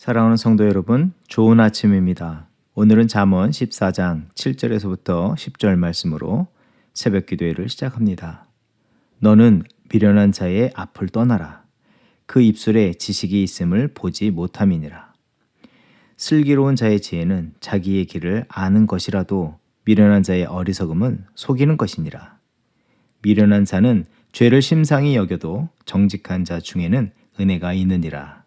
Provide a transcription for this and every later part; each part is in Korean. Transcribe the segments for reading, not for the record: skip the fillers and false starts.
사랑하는 성도 여러분, 좋은 아침입니다. 오늘은 잠언 14장 7절에서부터 10절 말씀으로 새벽 기도회를 시작합니다. 너는 미련한 자의 앞을 떠나라. 그 입술에 지식이 있음을 보지 못함이니라. 슬기로운 자의 지혜는 자기의 길을 아는 것이라도 미련한 자의 어리석음은 속이는 것이니라. 미련한 자는 죄를 심상히 여겨도 정직한 자 중에는 은혜가 있느니라.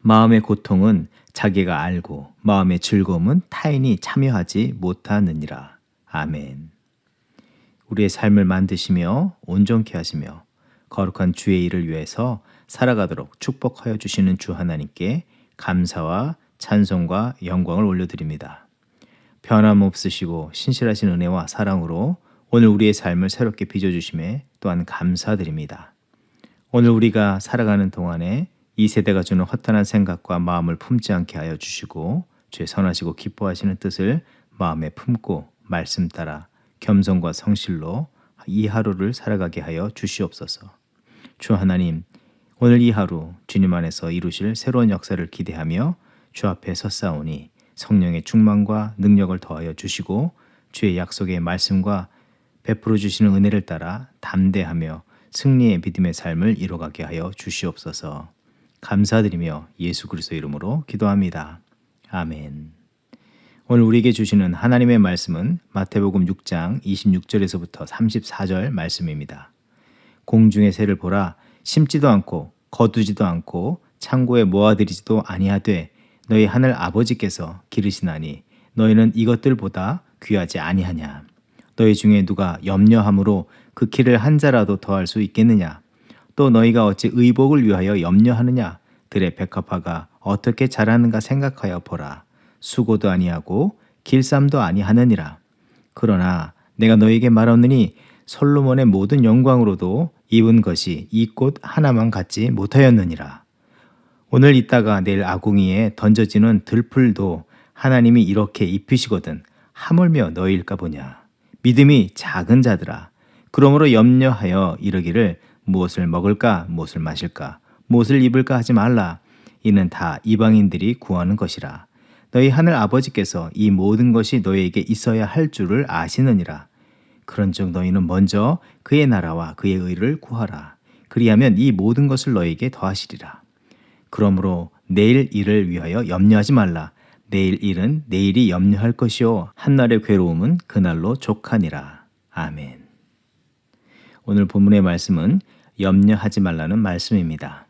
마음의 고통은 자기가 알고 마음의 즐거움은 타인이 참여하지 못하느니라. 아멘. 우리의 삶을 만드시며 온전케 하시며 거룩한 주의 일을 위해서 살아가도록 축복하여 주시는 주 하나님께 감사와 찬송과 영광을 올려드립니다. 변함없으시고 신실하신 은혜와 사랑으로 오늘 우리의 삶을 새롭게 빚어주심에 또한 감사드립니다. 오늘 우리가 살아가는 동안에 이 세대가 주는 허탄한 생각과 마음을 품지 않게 하여 주시고 주의 선하시고 기뻐하시는 뜻을 마음에 품고 말씀 따라 겸손과 성실로 이 하루를 살아가게 하여 주시옵소서. 주 하나님, 오늘 이 하루 주님 안에서 이루실 새로운 역사를 기대하며 주 앞에 섰사오니 성령의 충만과 능력을 더하여 주시고 주의 약속의 말씀과 베풀어 주시는 은혜를 따라 담대하며 승리의 믿음의 삶을 이뤄가게 하여 주시옵소서. 감사드리며 예수 그리스도 이름으로 기도합니다. 아멘. 오늘 우리에게 주시는 하나님의 말씀은 마태복음 6장 26절에서부터 34절 말씀입니다. 공중의 새를 보라. 심지도 않고 거두지도 않고 창고에 모아들이지도 아니하되 너희 하늘 아버지께서 기르시나니 너희는 이것들보다 귀하지 아니하냐. 너희 중에 누가 염려함으로 그 키를 한 자라도 더할 수 있겠느냐. 또 너희가 어찌 의복을 위하여 염려하느냐. 들의 백합화가 어떻게 자라는가 생각하여 보라. 수고도 아니하고 길쌈도 아니하느니라. 그러나 내가 너희에게 말하노니 솔로몬의 모든 영광으로도 입은 것이 이 꽃 하나만 갖지 못하였느니라. 오늘 있다가 내일 아궁이에 던져지는 들풀도 하나님이 이렇게 입히시거든 하물며 너희일까 보냐. 믿음이 작은 자들아. 그러므로 염려하여 이르기를 무엇을 먹을까 무엇을 마실까 무엇을 입을까 하지 말라. 이는 다 이방인들이 구하는 것이라. 너희 하늘 아버지께서 이 모든 것이 너희에게 있어야 할 줄을 아시느니라. 그런즉 너희는 먼저 그의 나라와 그의 의를 구하라. 그리하면 이 모든 것을 너희에게 더하시리라. 그러므로 내일 일을 위하여 염려하지 말라. 내일 일은 내일이 염려할 것이요 한날의 괴로움은 그날로 족하니라. 아멘. 오늘 본문의 말씀은 염려하지 말라는 말씀입니다.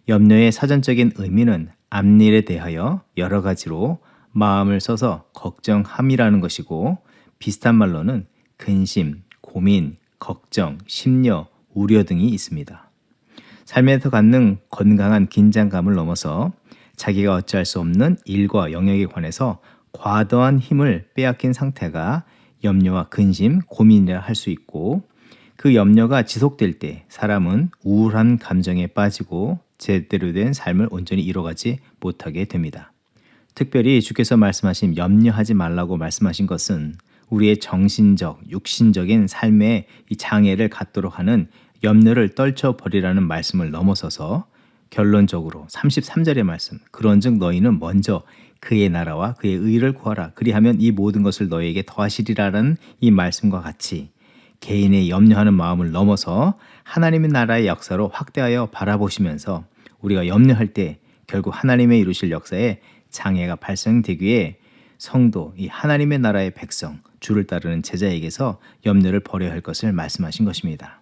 염려의 사전적인 의미는 앞일에 대하여 여러 가지로 마음을 써서 걱정함이라는 것이고 비슷한 말로는 근심, 고민, 걱정, 심려, 우려 등이 있습니다. 삶에서 갖는 건강한 긴장감을 넘어서 자기가 어찌할 수 없는 일과 영역에 관해서 과도한 힘을 빼앗긴 상태가 염려와 근심, 고민이라 할 수 있고 그 염려가 지속될 때 사람은 우울한 감정에 빠지고 제대로 된 삶을 온전히 이뤄가지 못하게 됩니다. 특별히 주께서 말씀하신 염려하지 말라고 말씀하신 것은 우리의 정신적, 육신적인 삶에 이 장애를 갖도록 하는 염려를 떨쳐버리라는 말씀을 넘어서서 결론적으로 33절의 말씀 그런즉 너희는 먼저 그의 나라와 그의 의를 구하라. 그리하면 이 모든 것을 너희에게 더하시리라는 이 말씀과 같이 개인의 염려하는 마음을 넘어서 하나님의 나라의 역사로 확대하여 바라보시면서 우리가 염려할 때 결국 하나님의 이루실 역사에 장애가 발생되기에 성도, 이 하나님의 나라의 백성, 주를 따르는 제자에게서 염려를 버려야 할 것을 말씀하신 것입니다.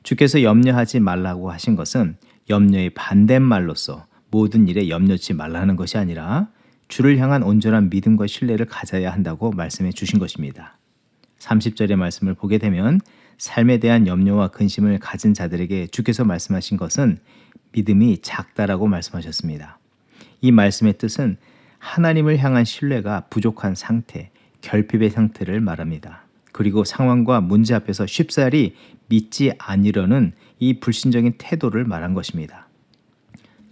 주께서 염려하지 말라고 하신 것은 염려의 반대말로서 모든 일에 염려치 말라는 것이 아니라 주를 향한 온전한 믿음과 신뢰를 가져야 한다고 말씀해 주신 것입니다. 30절의 말씀을 보게 되면 삶에 대한 염려와 근심을 가진 자들에게 주께서 말씀하신 것은 믿음이 작다라고 말씀하셨습니다. 이 말씀의 뜻은 하나님을 향한 신뢰가 부족한 상태, 결핍의 상태를 말합니다. 그리고 상황과 문제 앞에서 쉽사리 믿지 아니려는 이 불신적인 태도를 말한 것입니다.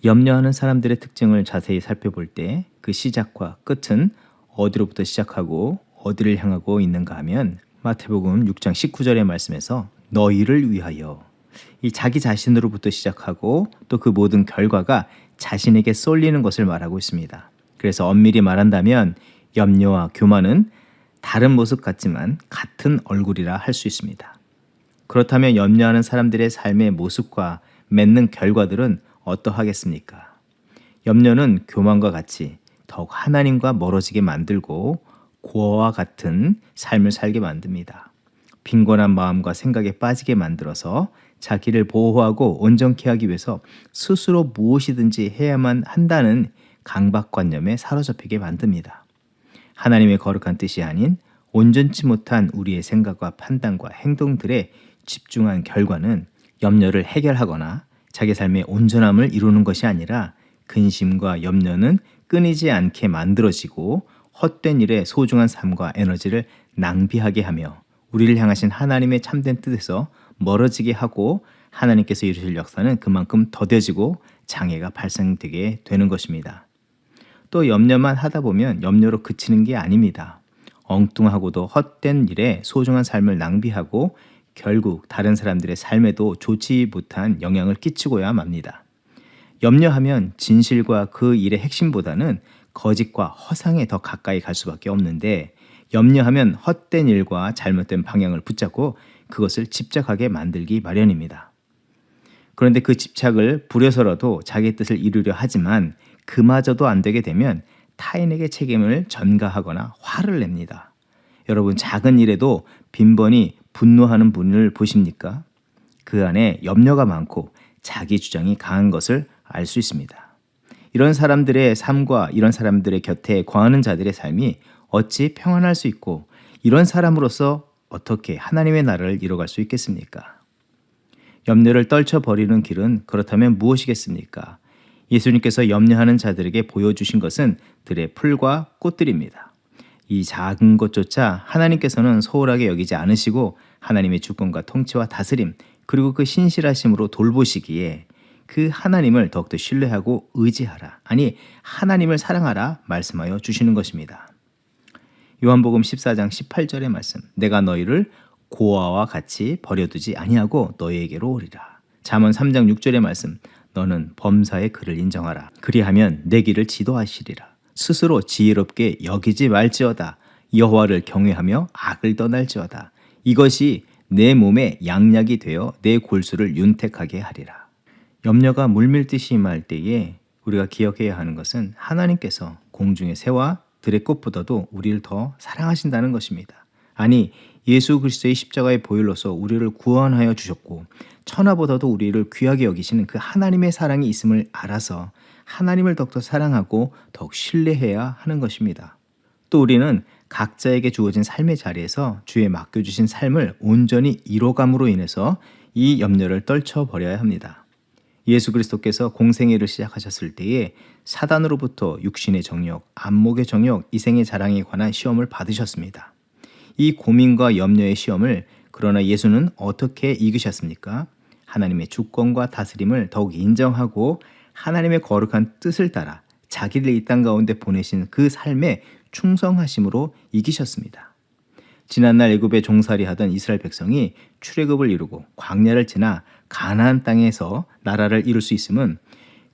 염려하는 사람들의 특징을 자세히 살펴볼 때 그 시작과 끝은 어디로부터 시작하고 어디를 향하고 있는가 하면 마태복음 6장 19절의 말씀에서 너희를 위하여 이 자기 자신으로부터 시작하고 또 그 모든 결과가 자신에게 쏠리는 것을 말하고 있습니다. 그래서 엄밀히 말한다면 염려와 교만은 다른 모습 같지만 같은 얼굴이라 할 수 있습니다. 그렇다면 염려하는 사람들의 삶의 모습과 맺는 결과들은 어떠하겠습니까? 염려는 교만과 같이 더욱 하나님과 멀어지게 만들고 고아와 같은 삶을 살게 만듭니다. 빈곤한 마음과 생각에 빠지게 만들어서 자기를 보호하고 온전케 하기 위해서 스스로 무엇이든지 해야만 한다는 강박관념에 사로잡히게 만듭니다. 하나님의 거룩한 뜻이 아닌 온전치 못한 우리의 생각과 판단과 행동들에 집중한 결과는 염려를 해결하거나 자기 삶의 온전함을 이루는 것이 아니라 근심과 염려는 끊이지 않게 만들어지고 헛된 일에 소중한 삶과 에너지를 낭비하게 하며 우리를 향하신 하나님의 참된 뜻에서 멀어지게 하고 하나님께서 이루실 역사는 그만큼 더뎌지고 장애가 발생되게 되는 것입니다. 또 염려만 하다 보면 염려로 그치는 게 아닙니다. 엉뚱하고도 헛된 일에 소중한 삶을 낭비하고 결국 다른 사람들의 삶에도 좋지 못한 영향을 끼치고야 맙니다. 염려하면 진실과 그 일의 핵심보다는 거짓과 허상에 더 가까이 갈 수밖에 없는데 염려하면 헛된 일과 잘못된 방향을 붙잡고 그것을 집착하게 만들기 마련입니다. 그런데 그 집착을 부려서라도 자기 뜻을 이루려 하지만 그마저도 안 되게 되면 타인에게 책임을 전가하거나 화를 냅니다. 여러분, 작은 일에도 빈번히 분노하는 분을 보십니까? 그 안에 염려가 많고 자기 주장이 강한 것을 알 수 있습니다. 이런 사람들의 삶과 이런 사람들의 곁에 거하는 자들의 삶이 어찌 평안할 수 있고 이런 사람으로서 어떻게 하나님의 나라를 이뤄갈 수 있겠습니까? 염려를 떨쳐버리는 길은 그렇다면 무엇이겠습니까? 예수님께서 염려하는 자들에게 보여주신 것은 들의 풀과 꽃들입니다. 이 작은 것조차 하나님께서는 소홀하게 여기지 않으시고 하나님의 주권과 통치와 다스림 그리고 그 신실하심으로 돌보시기에 그 하나님을 더욱더 신뢰하고 의지하라, 아니 하나님을 사랑하라 말씀하여 주시는 것입니다. 요한복음 14장 18절의 말씀, 내가 너희를 고아와 같이 버려두지 아니하고 너희에게로 오리라. 잠언 3장 6절의 말씀, 너는 범사의 그를 인정하라. 그리하면 내 길을 지도하시리라. 스스로 지혜롭게 여기지 말지어다. 여호와를 경외하며 악을 떠날지어다. 이것이 내 몸에 양약이 되어 내 골수를 윤택하게 하리라. 염려가 물밀듯이 임할 때에 우리가 기억해야 하는 것은 하나님께서 공중의 새와 들의 꽃보다도 우리를 더 사랑하신다는 것입니다. 아니, 예수 그리스도의 십자가의 보혈로서 우리를 구원하여 주셨고 천하보다도 우리를 귀하게 여기시는 그 하나님의 사랑이 있음을 알아서 하나님을 더욱더 사랑하고 더욱 신뢰해야 하는 것입니다. 또 우리는 각자에게 주어진 삶의 자리에서 주에 맡겨주신 삶을 온전히 이뤄감으로 인해서 이 염려를 떨쳐버려야 합니다. 예수 그리스도께서 공생애를 시작하셨을 때에 사단으로부터 육신의 정욕, 안목의 정욕, 이생의 자랑에 관한 시험을 받으셨습니다. 이 고민과 염려의 시험을 그러나 예수는 어떻게 이기셨습니까? 하나님의 주권과 다스림을 더욱 인정하고 하나님의 거룩한 뜻을 따라 자기를 이 땅 가운데 보내신 그 삶에 충성하심으로 이기셨습니다. 지난날 애굽에 종살이 하던 이스라엘 백성이 출애굽을 이루고 광야를 지나 가나안 땅에서 나라를 이룰 수 있음은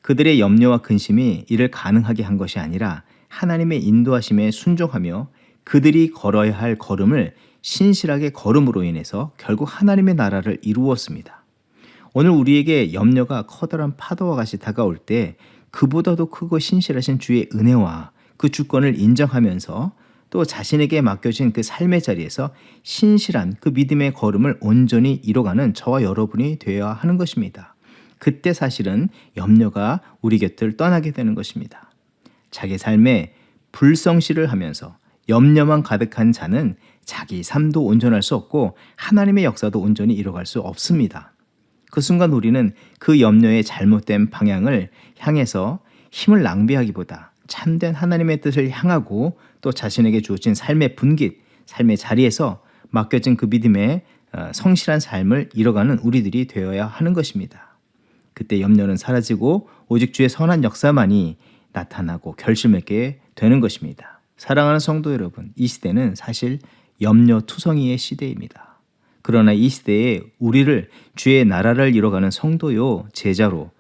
그들의 염려와 근심이 이를 가능하게 한 것이 아니라 하나님의 인도하심에 순종하며 그들이 걸어야 할 걸음을 신실하게 걸음으로 인해서 결국 하나님의 나라를 이루었습니다. 오늘 우리에게 염려가 커다란 파도와 같이 다가올 때 그보다도 크고 신실하신 주의 은혜와 그 주권을 인정하면서 또 자신에게 맡겨진 그 삶의 자리에서 신실한 그 믿음의 걸음을 온전히 이뤄가는 저와 여러분이 되어야 하는 것입니다. 그때 사실은 염려가 우리 곁을 떠나게 되는 것입니다. 자기 삶에 불성실을 하면서 염려만 가득한 자는 자기 삶도 온전할 수 없고 하나님의 역사도 온전히 이뤄갈 수 없습니다. 그 순간 우리는 그 염려의 잘못된 방향을 향해서 힘을 낭비하기보다 참된 하나님의 뜻을 향하고 또 자신에게 주어진 삶의 분깃, 삶의 자리에서 맡겨진 그 믿음의 성실한 삶을 이뤄가는 우리들이 되어야 하는 것입니다. 그때 염려는 사라지고 오직 주의 선한 역사만이 나타나고 결실맺게 되는 것입니다. 사랑하는 성도 여러분, 이 시대는 사실 염려투성이의 시대입니다. 그러나 이 시대에 우리를 주의 나라를 이뤄가는 성도요 제자로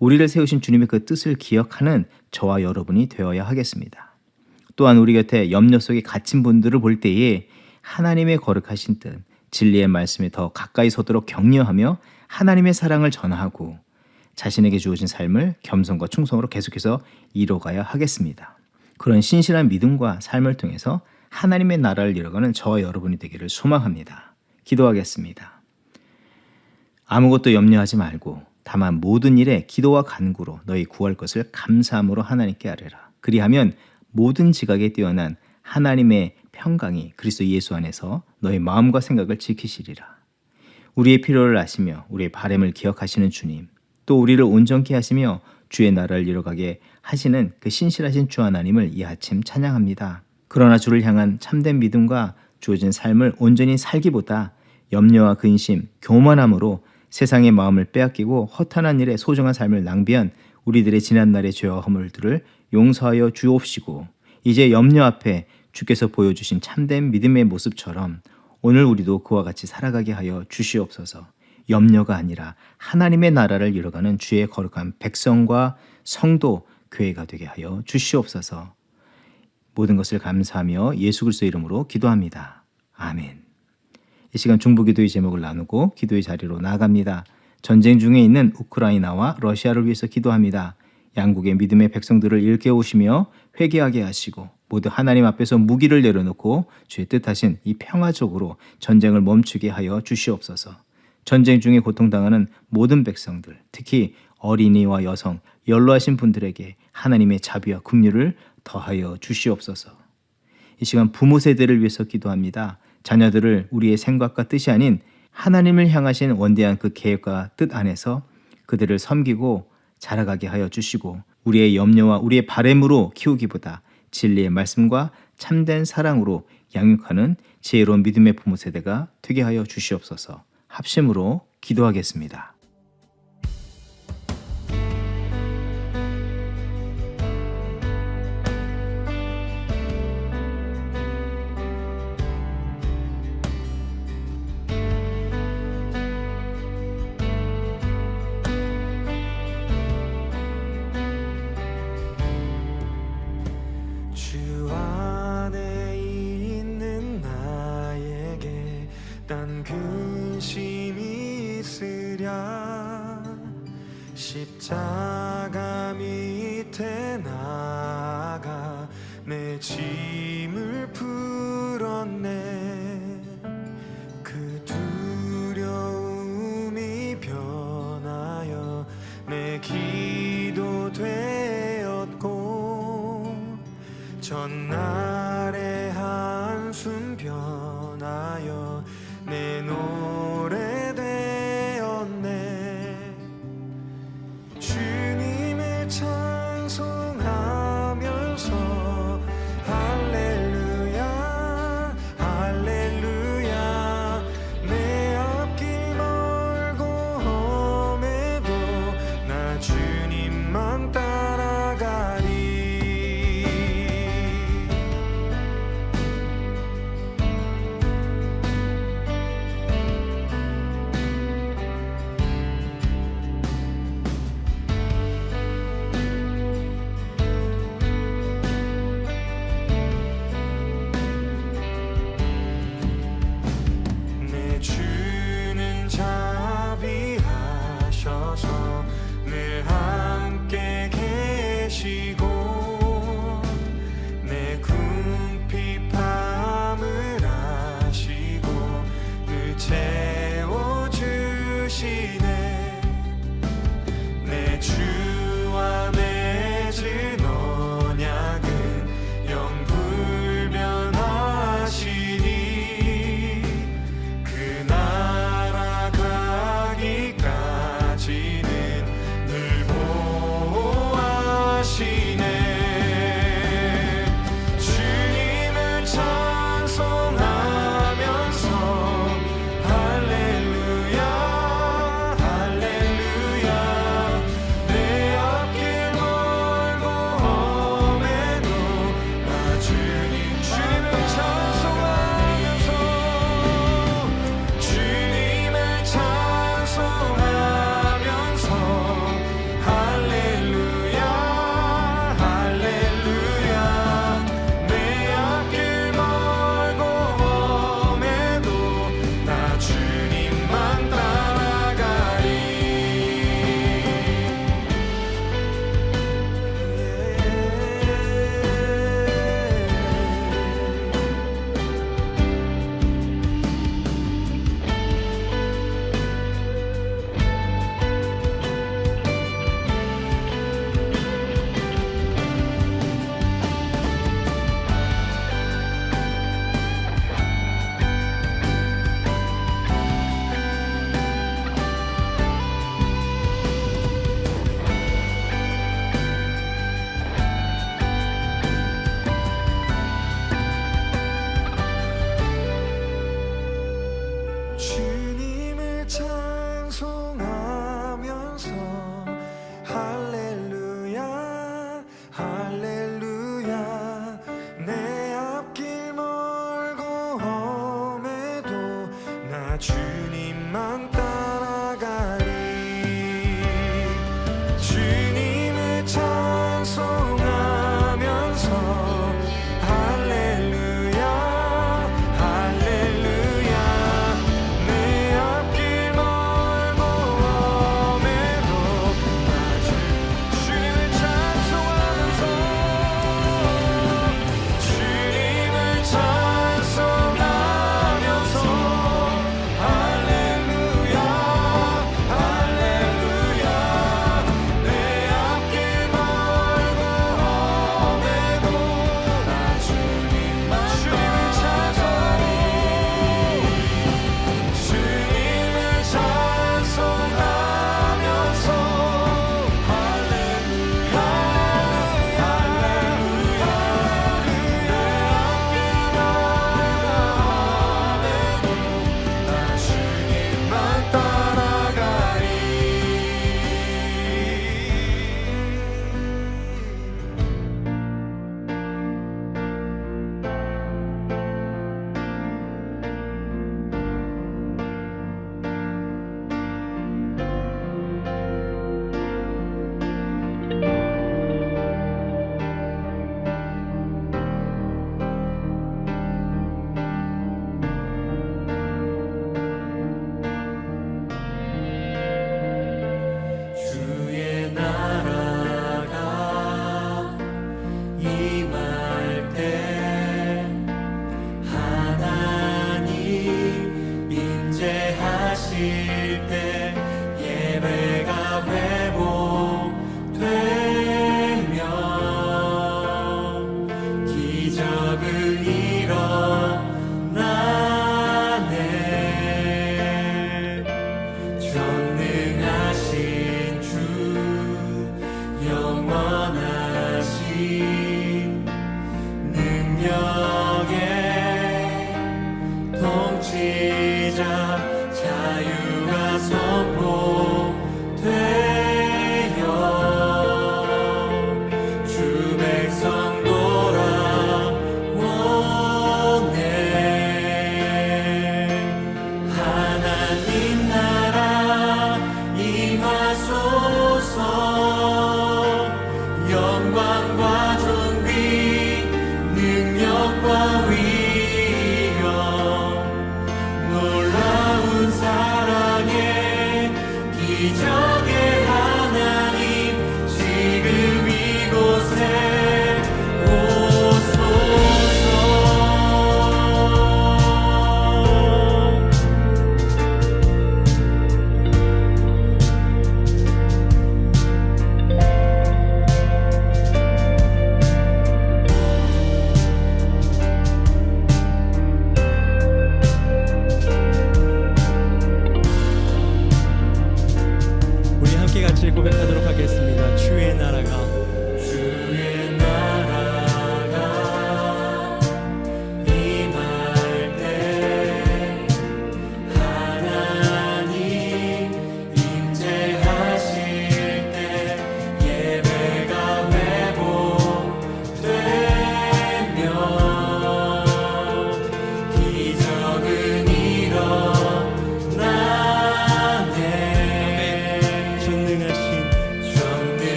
우리를 세우신 주님의 그 뜻을 기억하는 저와 여러분이 되어야 하겠습니다. 또한 우리 곁에 염려 속에 갇힌 분들을 볼 때에 하나님의 거룩하신 뜻, 진리의 말씀에 더 가까이 서도록 격려하며 하나님의 사랑을 전하고 자신에게 주어진 삶을 겸손과 충성으로 계속해서 이뤄가야 하겠습니다. 그런 신실한 믿음과 삶을 통해서 하나님의 나라를 이뤄가는 저와 여러분이 되기를 소망합니다. 기도하겠습니다. 아무것도 염려하지 말고 다만 모든 일에 기도와 간구로 너희 구할 것을 감사함으로 하나님께 아뢰라. 그리하면 모든 지각에 뛰어난 하나님의 평강이 그리스도 예수 안에서 너희 마음과 생각을 지키시리라. 우리의 필요를 아시며 우리의 바램을 기억하시는 주님, 또 우리를 온전케 하시며 주의 나라를 이뤄가게 하시는 그 신실하신 주 하나님을 이 아침 찬양합니다. 그러나 주를 향한 참된 믿음과 주어진 삶을 온전히 살기보다 염려와 근심, 교만함으로 세상의 마음을 빼앗기고 허탄한 일에 소중한 삶을 낭비한 우리들의 지난날의 죄와 허물들을 용서하여 주옵시고 이제 염려 앞에 주께서 보여주신 참된 믿음의 모습처럼 오늘 우리도 그와 같이 살아가게 하여 주시옵소서. 염려가 아니라 하나님의 나라를 이뤄가는 주의 거룩한 백성과 성도, 교회가 되게 하여 주시옵소서. 모든 것을 감사하며 예수 그리스도 이름으로 기도합니다. 아멘. 이 시간 중보기도의 제목을 나누고 기도의 자리로 나아갑니다. 전쟁 중에 있는 우크라이나와 러시아를 위해서 기도합니다. 양국의 믿음의 백성들을 일깨우시며 회개하게 하시고 모두 하나님 앞에서 무기를 내려놓고 주의 뜻하신 이 평화적으로 전쟁을 멈추게 하여 주시옵소서. 전쟁 중에 고통당하는 모든 백성들, 특히 어린이와 여성, 연로하신 분들에게 하나님의 자비와 긍휼을 더하여 주시옵소서. 이 시간 부모 세대를 위해서 기도합니다. 자녀들을 우리의 생각과 뜻이 아닌 하나님을 향하신 원대한 그 계획과 뜻 안에서 그들을 섬기고 자라가게 하여 주시고 우리의 염려와 우리의 바램으로 키우기보다 진리의 말씀과 참된 사랑으로 양육하는 지혜로운 믿음의 부모 세대가 되게 하여 주시옵소서. 합심으로 기도하겠습니다. 주 안에 있는 나에게 딴 근심이 있으랴 십자가 밑에 나가 내 짐을 풀었네 그 두려움이 변하여 내 기도 되었고 전날의 한숨 변하여 내 노래 되었네 주님의 찬송